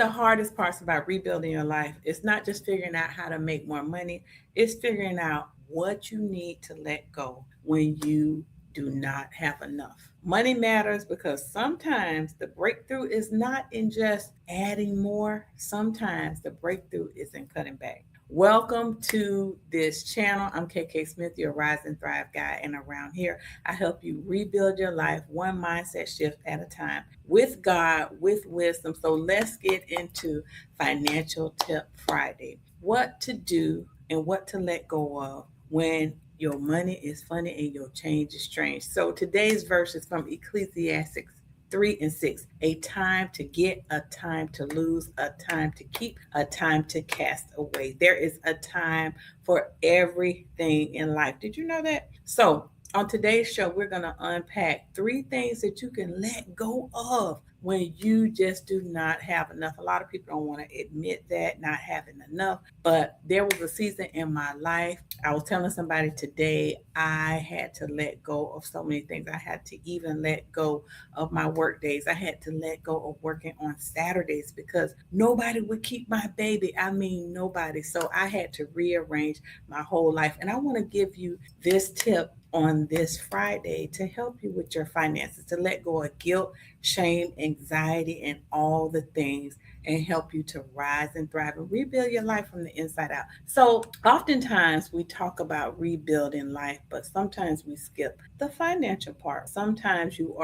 of the hardest parts about rebuilding your life is not just figuring out how to make more money, it's figuring out what you need to let go when you do not have enough. Money matters because sometimes the breakthrough is not in just adding more, sometimes the breakthrough is in cutting back. Welcome to this channel. I'm KK Smith, your Rise and Thrive guy, and around here, I help you rebuild your life one mindset shift at a time with God, with wisdom. So let's get into Financial Tip Friday. What to do and what to let go of when your money is funny and your change is strange. So today's verse is from Ecclesiastes 3 and 6. A time to get, a time to lose, a time to keep, a time to cast away. There is a time for everything in life. Did you know that? So on today's show, we're going to unpack 3 things that you can let go of when you just do not have enough. A lot of people don't want to admit that, not having enough. But there was a season in my life. I was telling somebody today, I had to let go of so many things. I had to even let go of my work days. I had to let go of working on Saturdays because nobody would keep my baby. I mean, nobody. So I had to rearrange my whole life. And I want to give you this tip on this Friday to help you with your finances, to let go of guilt, shame, anxiety, and all the things, and help you to rise and thrive and rebuild your life from the inside out. So, oftentimes we talk about rebuilding life, but sometimes we skip the financial part. Sometimes you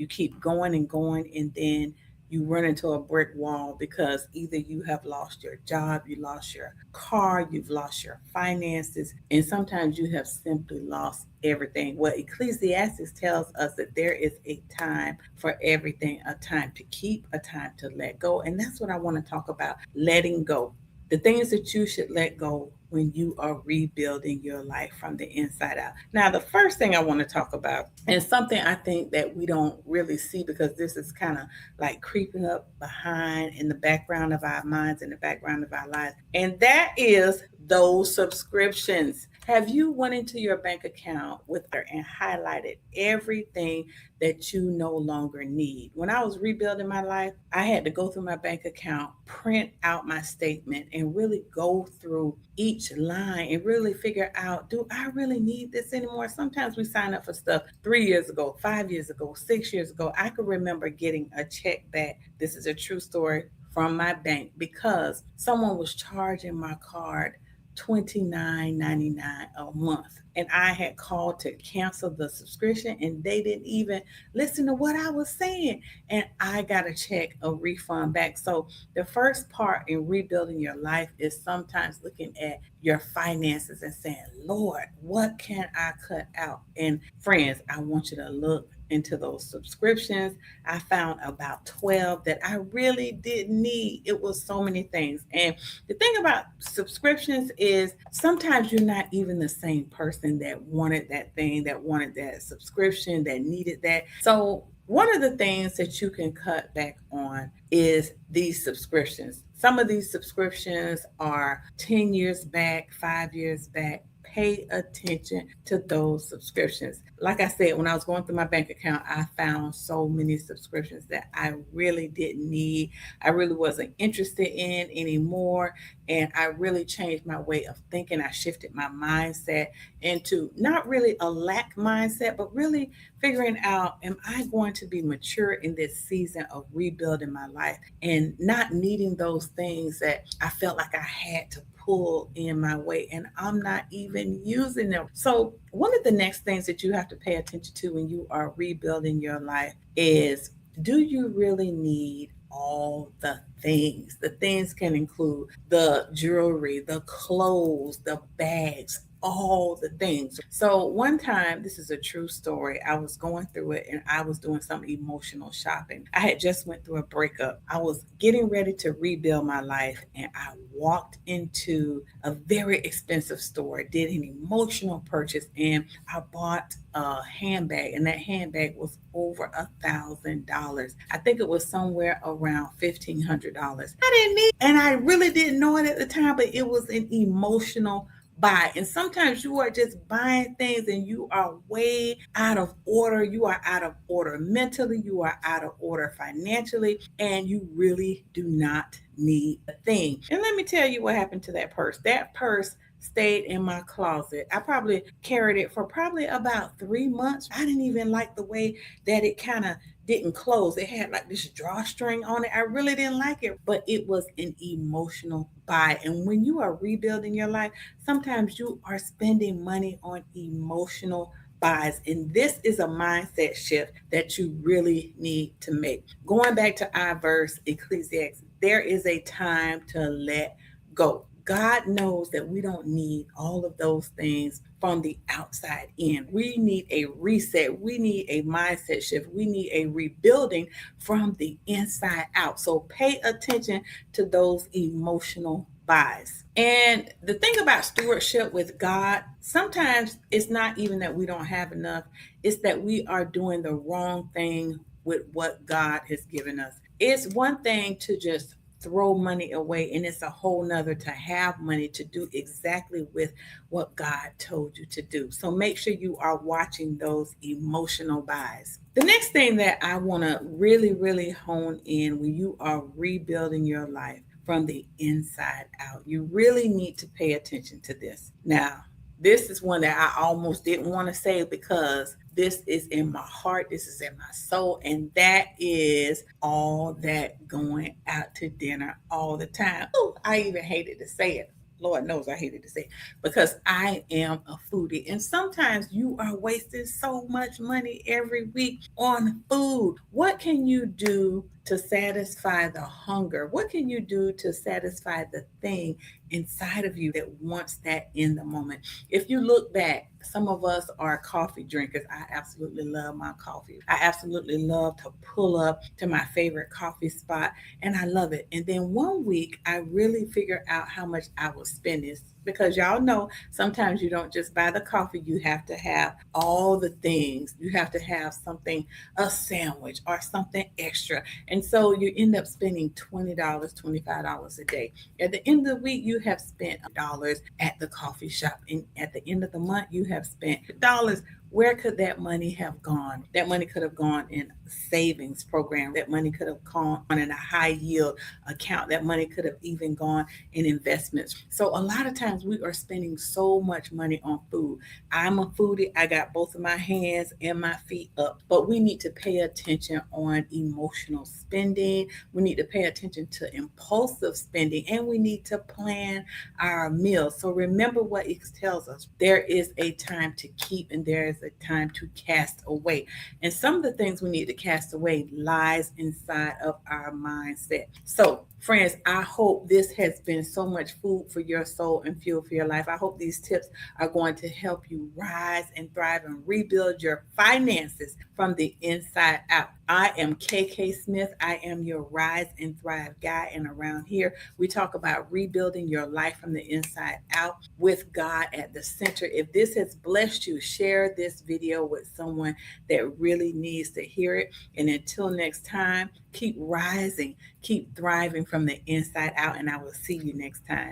keep going and going, and then you run into a brick wall because either you have lost your job, you lost your car, you've lost your finances, and sometimes you have simply lost everything. Well, Ecclesiastes tells us that there is a time for everything, a time to keep, a time to let go. And that's what I want to talk about, letting go. The things that you should let go when you are rebuilding your life from the inside out. Now, the first thing I want to talk about, and something I think that we don't really see because this is kind of like creeping up behind in the background of our minds, in the background of our lives, and that is those subscriptions. Have you went into your bank account with her and highlighted everything that you no longer need? When I was rebuilding my life, I had to go through my bank account, print out my statement, and really go through each line and really figure out, do I really need this anymore? Sometimes we sign up for stuff 3 years ago, 5 years ago, 6 years ago. I can remember getting a check back. This is a true story from my bank because someone was charging my card $29.99 a month. And I had called to cancel the subscription and they didn't even listen to what I was saying. And I got a check, a refund back. So the first part in rebuilding your life is sometimes looking at your finances and saying, Lord, what can I cut out? And friends, I want you to look into those subscriptions. I found about 12 that I really didn't need. It was so many things. And the thing about subscriptions is sometimes you're not even the same person that wanted that thing, that wanted that subscription, that needed that. So one of the things that you can cut back on is these subscriptions. Some of these subscriptions are 10 years back, 5 years back. Pay attention to those subscriptions. Like I said, when I was going through my bank account, I found so many subscriptions that I really didn't need. I really wasn't interested in anymore. And I really changed my way of thinking. I shifted my mindset into not really a lack mindset, but really figuring out, am I going to be mature in this season of rebuilding my life and not needing those things that I felt like I had to pull in my way and I'm not even using them. So one of the next things that you have to pay attention to when you are rebuilding your life is, do you really need all the things? The things can include the jewelry, the clothes, the bags, all the things. So one time, this is a true story, I was going through it and I was doing some emotional shopping. I had just went through a breakup. I was getting ready to rebuild my life and I walked into a very expensive store, did an emotional purchase, and I bought a handbag, and that handbag was over $1,000. I think it was somewhere around $1,500. I didn't need, and I really didn't know it at the time, but it was an emotional buy. And sometimes you are just buying things and you are way out of order. You are out of order mentally, you are out of order financially, and you really do not need a thing. And let me tell you what happened to that purse. That purse stayed in my closet. I probably carried it for probably about 3 months. I didn't even like the way that it kind of didn't close. It had like this drawstring on it. I really didn't like it, but it was an emotional buy. And when you are rebuilding your life, sometimes you are spending money on emotional buys. And this is a mindset shift that you really need to make. Going back to our verse, Ecclesiastes, there is a time to let go. God knows that we don't need all of those things from the outside in. We need a reset. We need a mindset shift. We need a rebuilding from the inside out. So pay attention to those emotional buys. And the thing about stewardship with God, sometimes it's not even that we don't have enough, it's that we are doing the wrong thing with what God has given us. It's one thing to just throw money away, and it's a whole nother to have money to do exactly with what God told you to do. So make sure you are watching those emotional buys. The next thing that I want to really hone in when you are rebuilding your life from the inside out, you really need to pay attention to this. Now, this is one that I almost didn't want to say because this is in my heart, this is in my soul, and that is all that going out to dinner all the time. Ooh, I even hated to say it. Lord knows I hated to say it because I am a foodie. And sometimes you are wasting so much money every week on food. What can you do to satisfy the hunger? What can you do to satisfy the thing inside of you that wants that in the moment? If you look back, some of us are coffee drinkers. I absolutely love my coffee. I absolutely love to pull up to my favorite coffee spot, and I love it. And then one week, I really figured out how much I was spending because y'all know sometimes you don't just buy the coffee, you have to have all the things. You have to have something, a sandwich or something extra. And so you end up spending $20, $25 a day. At the end of the week, you have spent dollars at the coffee shop. And at the end of the month, you have spent dollars. Where could that money have gone? That money could have gone in a savings program. That money could have gone in a high yield account. That money could have even gone in investments. So a lot of times we are spending so much money on food. I'm a foodie. I got both of my hands and my feet up. But we need to pay attention on emotional spending. We need to pay attention to impulsive spending, and we need to plan our meals. So remember what it tells us. There is a time to keep and there is a time to cast away. And some of the things we need to cast away lies inside of our mindset. So friends, I hope this has been so much food for your soul and fuel for your life. I hope these tips are going to help you rise and thrive and rebuild your finances from the inside out. I am KK Smith. I am your Rise and Thrive guy. And around here, we talk about rebuilding your life from the inside out with God at the center. If this has blessed you, share this video with someone that really needs to hear it. And until next time, keep rising, keep thriving from the inside out. And I will see you next time.